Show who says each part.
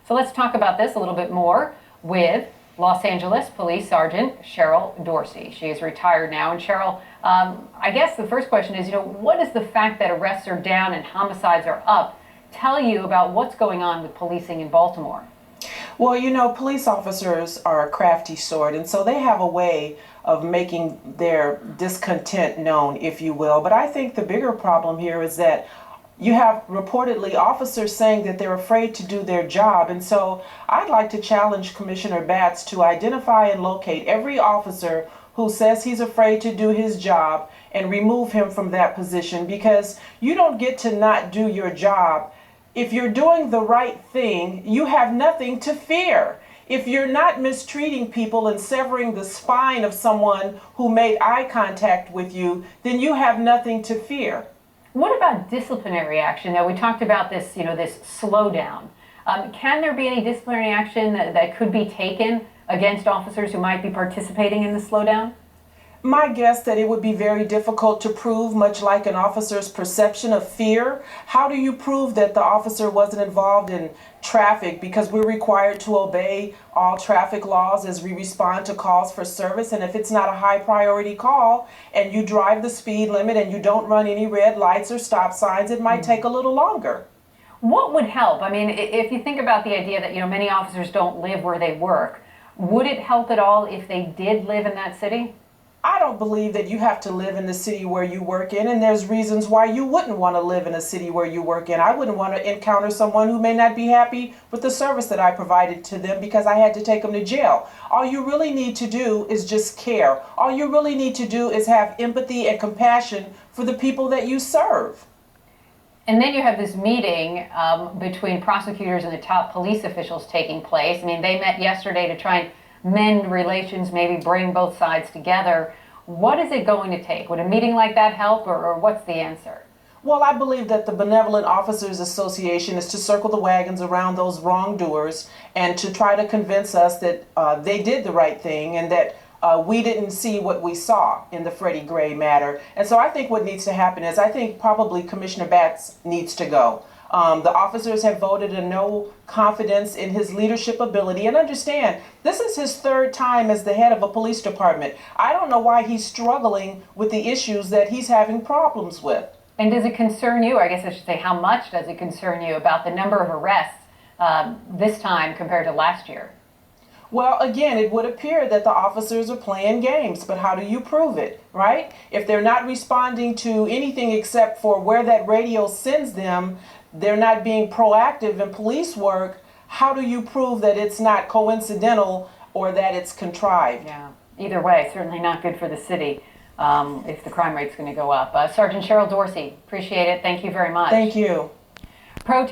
Speaker 1: So let's talk about this a little bit more with Los Angeles Police Sergeant Cheryl Dorsey. She is retired now. And Cheryl, I guess the first question is, what does the fact that arrests are down and homicides are up tell you about what's going on with policing in Baltimore?
Speaker 2: Well, police officers are a crafty sort, and so they have a way of making their discontent known, if you will. But I think the bigger problem here is that you have reportedly officers saying that they're afraid to do their job. And so I'd like to challenge Commissioner Batts to identify and locate every officer who says he's afraid to do his job and remove him from that position, because you don't get to not do your job. If you're doing the right thing, you have nothing to fear. If you're not mistreating people and severing the spine of someone who made eye contact with you, then you have nothing to fear.
Speaker 1: What about disciplinary action? Now, we talked about this, this slowdown. Can there be any disciplinary action that could be taken against officers who might be participating in the slowdown?
Speaker 2: My guess that it would be very difficult to prove, much like an officer's perception of fear. How do you prove that the officer wasn't involved in traffic? Because we're required to obey all traffic laws as we respond to calls for service. And if it's not a high priority call and you drive the speed limit and you don't run any red lights or stop signs, it might take a little longer.
Speaker 1: What would help? I mean, if you think about the idea that, many officers don't live where they work, would it help at all if they did live in that city?
Speaker 2: I don't believe that you have to live in the city where you work in, and there's reasons why you wouldn't want to live in a city where you work in. I wouldn't want to encounter someone who may not be happy with the service that I provided to them because I had to take them to jail. All you really need to do is just care. All you really need to do is have empathy and compassion for the people that you serve.
Speaker 1: And then you have this meeting between prosecutors and the top police officials taking place. I mean, they met yesterday to try and mend relations, maybe bring both sides together. What is it going to take? Would a meeting like that help, or what's the answer?
Speaker 2: Well, I believe that the Benevolent Officers Association is to circle the wagons around those wrongdoers and to try to convince us that they did the right thing and that we didn't see what we saw in the Freddie Gray matter. And so I think what needs to happen is I think probably Commissioner Batts needs to go. The officers have voted a no confidence in his leadership ability. And understand, this is his third time as the head of a police department. I don't know why he's struggling with the issues that he's having problems with.
Speaker 1: And does it concern you, I guess I should say, how much does it concern you about the number of arrests this time compared to last year?
Speaker 2: Well, again, it would appear that the officers are playing games, but how do you prove it, right? If they're not responding to anything except for where that radio sends them, they're not being proactive in police work, how do you prove that it's not coincidental or that it's contrived?
Speaker 1: Yeah, either way, certainly not good for the city if the crime rate's going to go up. Sergeant Cheryl Dorsey, appreciate it. Thank you very much.
Speaker 2: Thank you.